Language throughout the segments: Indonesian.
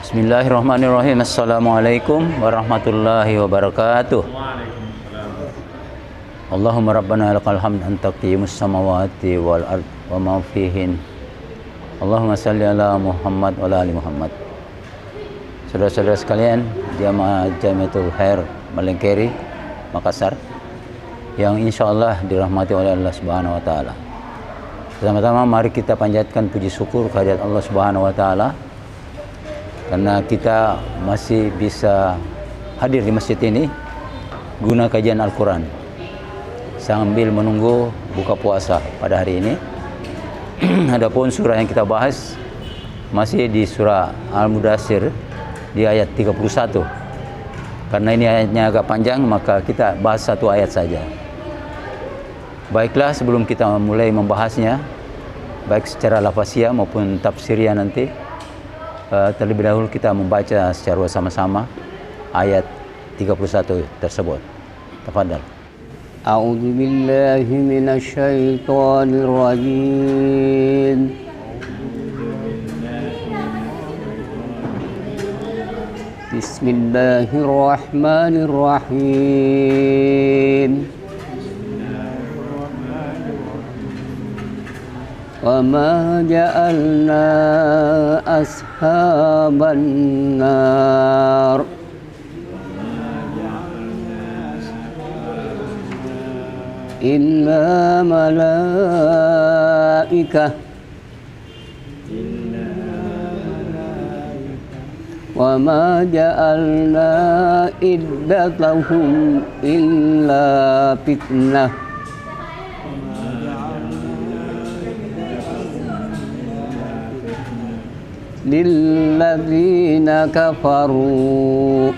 Bismillahirrahmanirrahim. Assalamualaikum warahmatullahi wabarakatuh. Allahumma rabbana lakal hamd anta qiyamus samawati wal ard wa ma fihin. Allahumma salli ala Muhammad wa ala ali Muhammad. Saudara-saudara sekalian, jamaah Jamiatul Khair Malengkeri, Makassar, yang insyaallah dirahmati oleh Allah Subhanahu wa taala. Pertama-tama mari kita panjatkan puji syukur kehadirat Allah Subhanahu wa taala karena kita masih bisa hadir di masjid ini guna kajian Al-Quran sambil menunggu buka puasa pada hari ini. Adapun surah yang kita bahas masih di surah Al-Mudaththir di ayat 31. Karena ini ayatnya agak panjang, maka kita bahas satu ayat saja. Baiklah, sebelum kita mulai membahasnya, baik secara lafaziyah maupun tafsiriyah nanti, terlebih dahulu kita membaca secara bersama-sama ayat 31 tersebut. Tafadhal. A'udzu billahi minasy syaithanir rajim. Bismillahirrahmanirrahim. وَمَا جَعَلْنَا أَصْحَابَ النَّارِ إِلَّا مَلَائِكَةً وَمَا جَعَلْنَا عِدَّتَهُمْ إِلَّا فِتْنَةً لِلَّذِينَ كَفَرُوا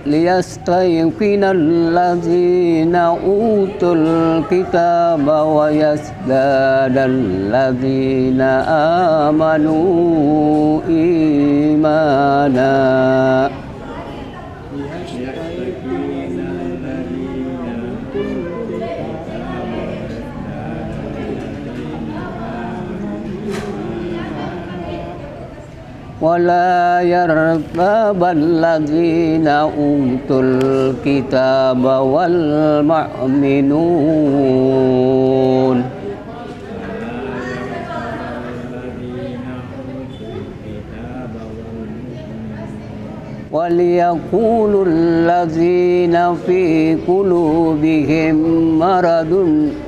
لِيَسْتَيْقِنَ الَّذِينَ أُوتُوا الْكِتَابَ وَيَزْدَادَ الَّذِينَ آمَنُوا إِيمَانًا ولا يرتاب الذين أوتوا الكتاب والمؤمنون وليقول الذين في قلوبهم مرض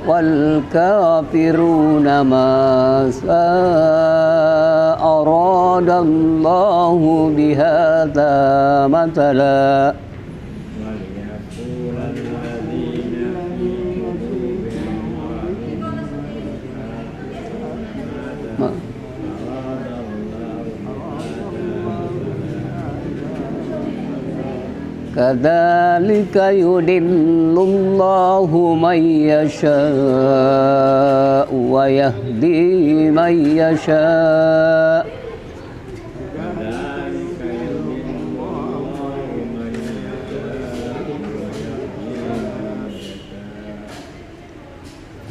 والكافرون ماذا أراد الله بهذا مثلا كذلك يضل الله من يشاء ويهدي من يشاء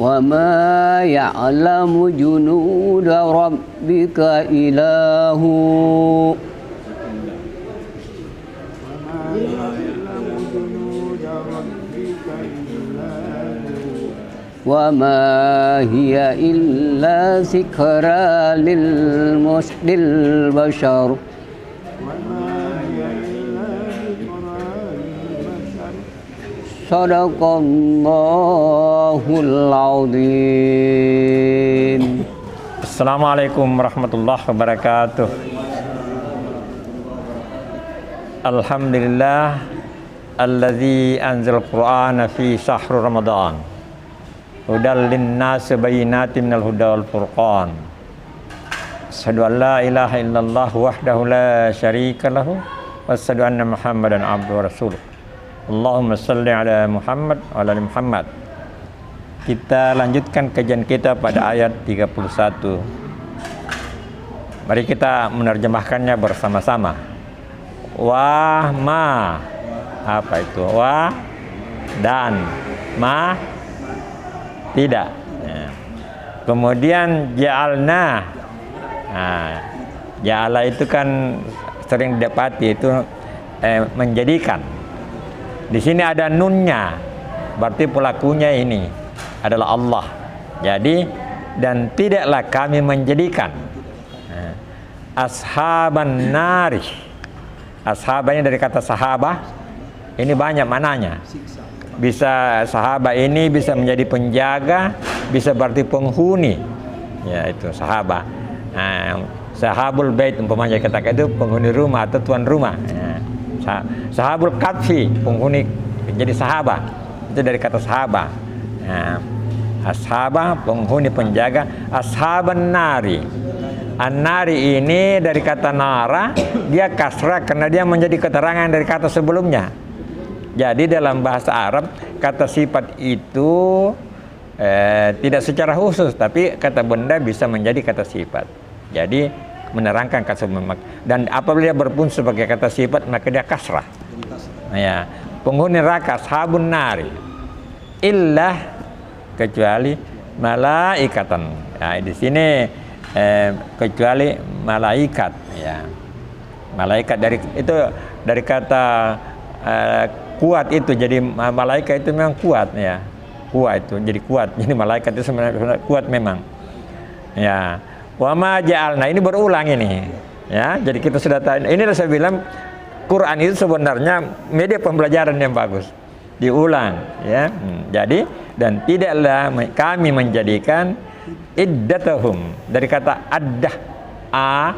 وما يعلم جنود ربك إلا هو وما هي إلا ذكرى للبشر صدق الله العظيم. Assalamualaikum warahmatullahi wabarakatuh. Alhamdulillah alladzi anzal Qur'ana fi syahr Ramadan hudal linnas bayyinatin minal huda wal furqan. Asyhadu an la ilaha illallah wahdahu la syarika lahu wa asyhadu anna Muhammadan abduhu wa rasuluh. Allahumma shalli ala Muhammad wa ala ali Muhammad. Kita lanjutkan kajian kita pada ayat 31. Mari kita menerjemahkannya bersama-sama. Wa ma, apa itu? Wa dan ma tidak. Kemudian ja'alna. Nah, ja'ala itu kan sering didapati itu menjadikan. Di sini ada nunnya, berarti pelakunya ini adalah Allah. Jadi, dan tidaklah kami menjadikan ashaban nari. Ashabanya dari kata sahabah, ini banyak mananya. Bisa sahabat ini bisa menjadi penjaga, bisa berarti penghuni, ya itu sahabat. Sahabul bait umpamanya katakan itu penghuni rumah atau tuan rumah. Sahabul katfi penghuni, jadi sahabat itu dari kata sahabat. Ashabah penghuni penjaga, ashaban nari. An-nari ini dari kata nara, dia kasrah karena dia menjadi keterangan dari kata sebelumnya. Jadi dalam bahasa Arab kata sifat itu tidak secara khusus, tapi kata benda bisa menjadi kata sifat. Jadi menerangkan kata sebelumnya. Dan apabila dia berfungsi sebagai kata sifat maka dia kasrah. Ya, penghuni neraka ashabun nari. Illah kecuali malaikatan. Nah, di sini kecuali malaikat. Ya, malaikat dari kata kuat itu, jadi malaikat itu memang kuat ya, kuat itu jadi kuat, jadi malaikat itu sebenarnya kuat memang ya. Wa ma ja'alna, ini berulang ini ya, jadi kita sudah tahu. Ini saya bilang Quran itu sebenarnya media pembelajaran yang bagus, diulang ya. Jadi dan tidaklah kami menjadikan iddatahum dari kata addah,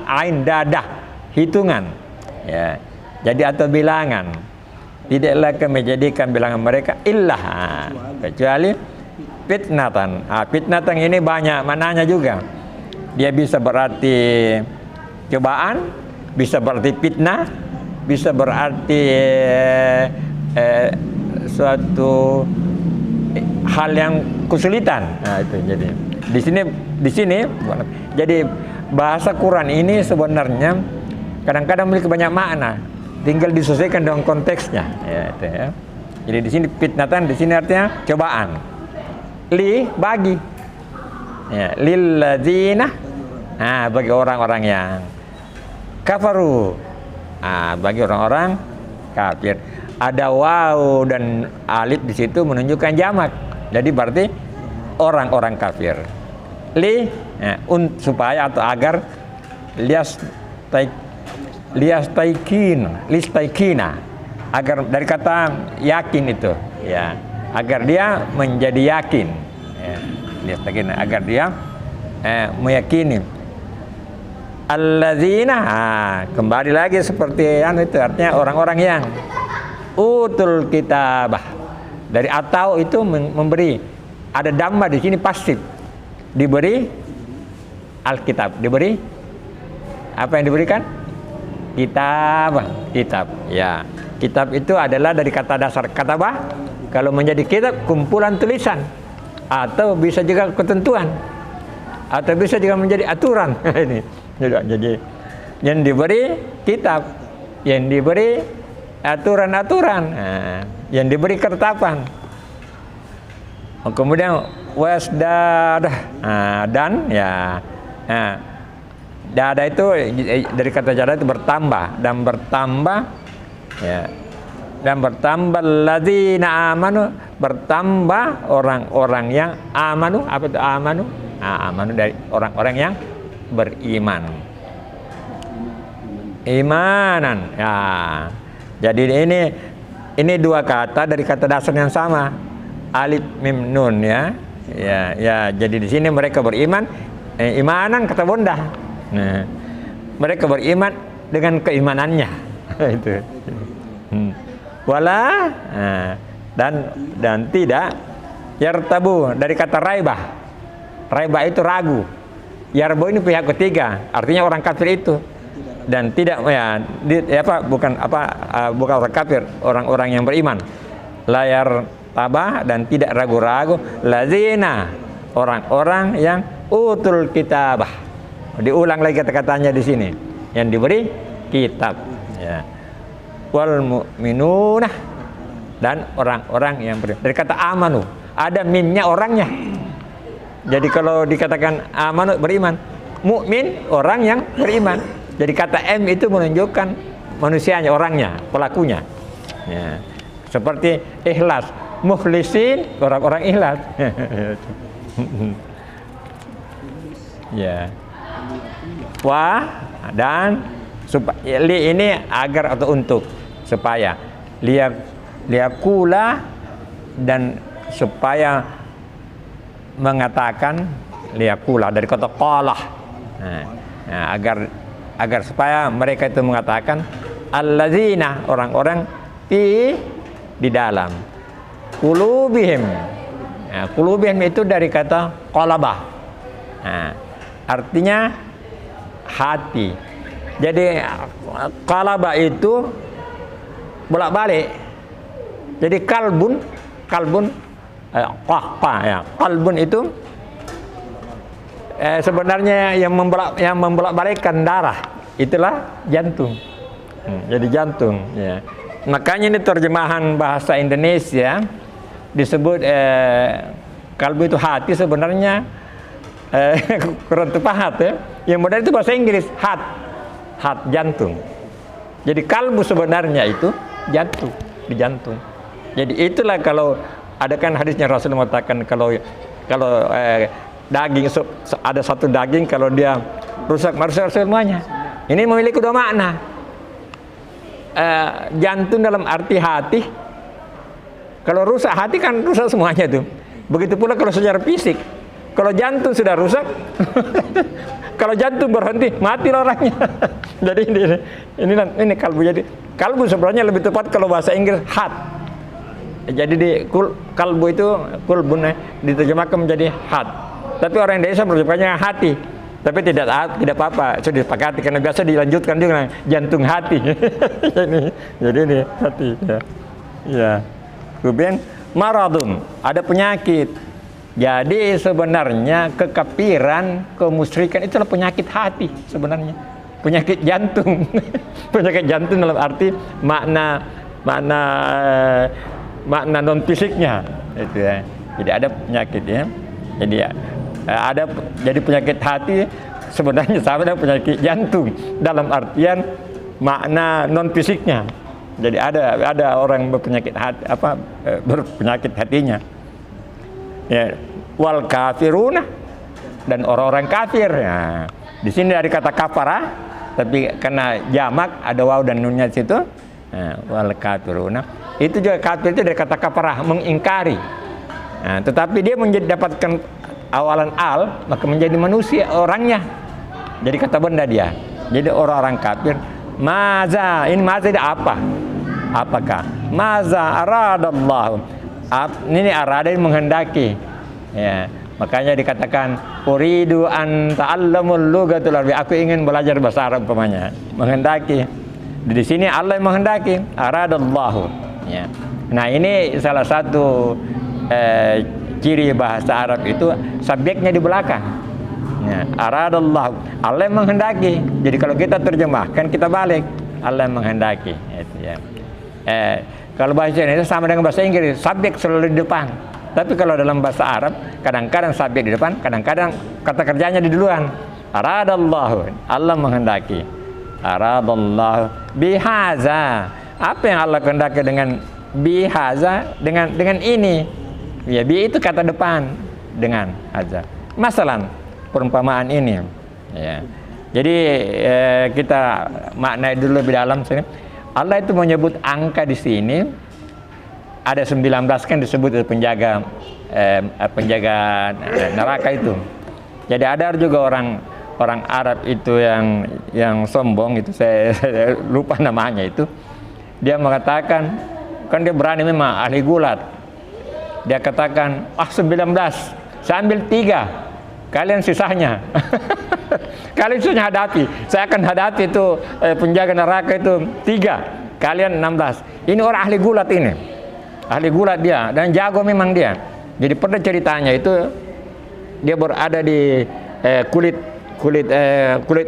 ain dadah, hitungan ya, jadi atau bilangan. Tidaklah kami jadikan bilangan mereka illah, kecuali fitnatan. Fitnatan ini banyak mananya juga. Dia bisa berarti cobaan, bisa berarti fitnah, bisa berarti suatu hal yang kesulitan. Nah, itu jadi di sini jadi bahasa Quran ini sebenarnya kadang-kadang memiliki banyak makna. Tinggal disesuaikan dengan konteksnya, ya, itu ya. Jadi di sini fitnatan, di sini artinya cobaan. Li bagi, ya, lil ladzina, bagi orang-orang yang kafaru, bagi orang-orang kafir. Ada waw dan alif di situ menunjukkan jamak. Jadi berarti orang-orang kafir. Li, supaya atau agar listaikina, agar dari kata yakin itu ya, agar dia menjadi yakin ya, listaikina, agar dia meyakini. Alladzina, kembali lagi seperti itu artinya orang-orang yang utul kitabah, dari atau itu memberi, ada dhamma di sini pasif, diberi alkitab, diberi apa yang diberikan? Kitab ya. Kitab itu adalah dari kata dasar katabah. Kalau menjadi kitab, kumpulan tulisan, atau bisa juga ketentuan, atau bisa juga menjadi aturan. Ini jadi yang diberi kitab, yang diberi aturan-aturan, yang diberi ketetapan. Kemudian wasdadah, dan ya, dada itu dari kata jada itu bertambah, dan bertambah ya, dan bertambah ladzina amanu, bertambah orang-orang yang amanu. Apa itu amanu? Amanu dari orang-orang yang beriman, imanan ya. Jadi ini dua kata dari kata dasar yang sama, alif mim nun ya. Ya, jadi di sini mereka beriman, imanan kata bunda. Nah, mereka beriman dengan keimanannya. Itu. Wala, dan tidak yartabu dari kata raibah. Raibah itu ragu. Yarbu ini pihak ketiga, artinya orang kafir itu. Dan tidak bukan orang kafir, orang-orang yang beriman. Layar tabah dan tidak ragu-ragu. Lazina, orang-orang yang utul kitabah. Diulang lagi kata-katanya di sini, yang diberi kitab ya. Wal mu'minunah, dan orang-orang yang beri, dari kata amanu, ada mimnya orangnya. Jadi kalau dikatakan amanut beriman, mukmin orang yang beriman. Jadi kata M itu menunjukkan manusianya, orangnya, pelakunya. Ya. Seperti ikhlas, mukhlisin orang-orang ikhlas. Ya. Wah dan li ini agar atau untuk supaya liyakula dan supaya mengatakan liyakula dari kata qalah. Nah, agar supaya mereka itu mengatakan alladzina orang-orang di dalam qulubihim. Nah, qulubihim itu dari kata qalabah. Nah, artinya hati. Jadi qalabah itu bolak-balik. Jadi kalbun ya. Kalbun itu sebenarnya yang membolak-balikkan darah, itulah jantung. Jadi jantung ya. Makanya ini terjemahan bahasa Indonesia disebut kalbu itu hati, sebenarnya kurang tepat ya. Yang modern itu bahasa Inggris heart jantung. Jadi kalbu sebenarnya itu jantung, di jantung. Jadi itulah kalau ada kan hadisnya Rasulullah mengatakan kalau daging ada satu daging kalau dia rusak semuanya. Ini memiliki dua makna. Jantung dalam arti hati. Kalau rusak hati kan rusak semuanya tuh. Begitu pula kalau secara fisik. Kalau jantung sudah rusak, kalau jantung berhenti, mati orangnya. Jadi ini kalbu. Jadi kalbu sebenarnya lebih tepat kalau bahasa Inggris heart. Jadi kalbu itu kulbun diterjemahkan menjadi heart. Tapi orang Indonesia menerjemahkannya hati. Tapi tidak apa-apa, sudah disepakati karena biasa dilanjutkan juga jantung hati. Jadi ini hati ya. Ya. Kemudian maradun, ada penyakit. Jadi sebenarnya kekafiran, kemusyrikan itulah penyakit hati sebenarnya. Penyakit jantung. Penyakit jantung dalam arti makna non fisiknya itu ya. Jadi ada penyakit ya. Jadi jadi penyakit hati sebenarnya sama dengan penyakit jantung dalam artian makna non fisiknya. Jadi ada orang berpenyakit hati, berpenyakit hatinya. Ya, wal kafiruna dan orang-orang kafir. Ya. Di sini dari kata kafara, tapi karena jamak ada waw dan nunnya di situ. Nah, wal kafiruna. Itu juga kafir itu dari kata kafara, mengingkari. Nah, tetapi dia dapatkan awalan al, maka menjadi manusia orangnya. Jadi kata benda dia. Jadi orang-orang kafir, maza, ini maza itu apa? Apakah? Maza aradallahu. Ini arada menghendaki. Ya, makanya dikatakan uridu an ta'allamul lughatul arabiyah. Aku ingin belajar bahasa Arab umpamanya. Menghendaki. Di sini Allah yang menghendaki, aradallahu. Ya. Nah, ini salah satu ciri bahasa Arab itu subjeknya di belakang. Ya, aradallahu. Allah yang menghendaki. Jadi kalau kita terjemahkan kita balik, Allah yang menghendaki. Itu ya. Kalau bahasa Indonesia sama dengan bahasa Inggris, subjek selalu di depan. Tapi kalau dalam bahasa Arab, kadang-kadang subjek di depan, kadang-kadang kata kerjanya di duluan. Aradallahu, Allah menghendaki. Aradallahu bihaza. Apa yang Allah kehendaki dengan bihaza? Dengan ini. Ya, bi itu kata depan dengan haza. Masalan, perumpamaan ini. Ya. Jadi kita maknai dulu lebih dalam sini. Allah itu menyebut angka di sini ada 19 kan disebut penjaga neraka itu. Jadi ada juga orang Arab itu yang sombong itu saya lupa namanya itu. Dia mengatakan kan dia berani memang ahli gulat. Dia katakan 19 saya ambil 3 kalian sisanya. Kalian sisanya hadapi. Saya akan hadapi itu penjaga neraka itu 3 kalian 16. Ini orang ahli gulat ini. Ahli gulat dia dan jago memang dia. Jadi pada ceritanya itu dia berada di kulit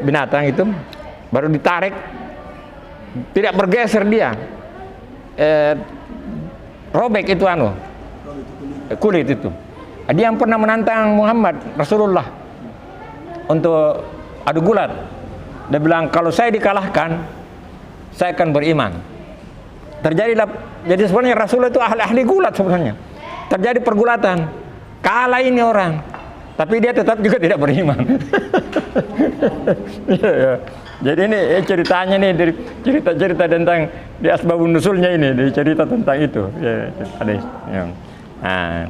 binatang itu baru ditarik tidak bergeser dia. Robek itu kulit itu. Dia yang pernah menantang Muhammad Rasulullah untuk adu gulat. Dia bilang, kalau saya dikalahkan, saya akan beriman. Terjadilah, jadi sebenarnya Rasulullah itu ahli gulat sebenarnya. Terjadi pergulatan, kalah ini orang, tapi dia tetap juga tidak beriman. Ya. Jadi ini ceritanya nih, dari cerita-cerita tentang di asbabun nusulnya ini, dari cerita tentang itu. Ya, hadis. Ya. Nah,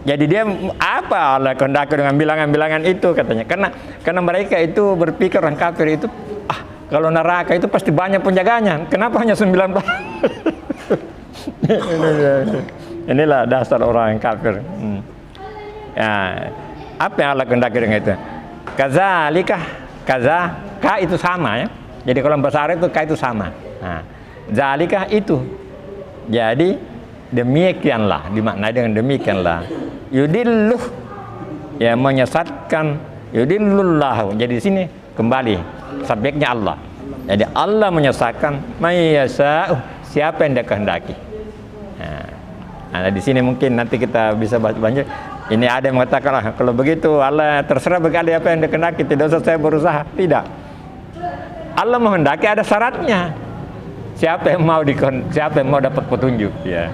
jadi dia apa Allah kehendaki dengan bilangan-bilangan itu katanya, karena mereka itu berpikir orang kafir itu, kalau neraka itu pasti banyak penjaganya, kenapa hanya 19? Inilah dasar orang yang kafir. Ya, apa yang Allah kehendaki dengan itu? Kazalika, ka itu sama ya. Jadi kalau bahasa Arab itu ka itu sama. Nah, zalika itu. Jadi demikianlah, dimaknai dengan demikianlah. Yudilluh, ya menyesatkan, yudillullahu. Jadi di sini kembali subjeknya Allah. Jadi Allah menyesatkan mayyasa'u, siapa yang dia kehendaki. Nah, di sini mungkin nanti kita bisa bahas banyak. Ini ada yang mengatakan, kalau begitu Allah terserah bagi apa yang dia kehendaki, tidak usah saya berusaha. Tidak. Allah menghendaki ada syaratnya. Siapa yang mau dapat petunjuk, ya.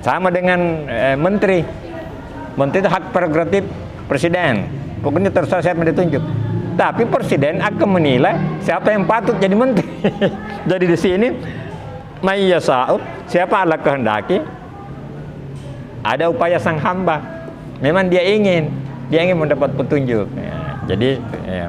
Sama dengan menteri. Menteri itu hak prerogatif presiden. Pokoknya terserah siapa yang ditunjuk. Tapi presiden akan menilai siapa yang patut jadi menteri. Jadi di sini mayyasa'u, siapa Allah kehendaki, ada upaya sang hamba. Memang dia ingin mendapat petunjuk. Ya, jadi ya.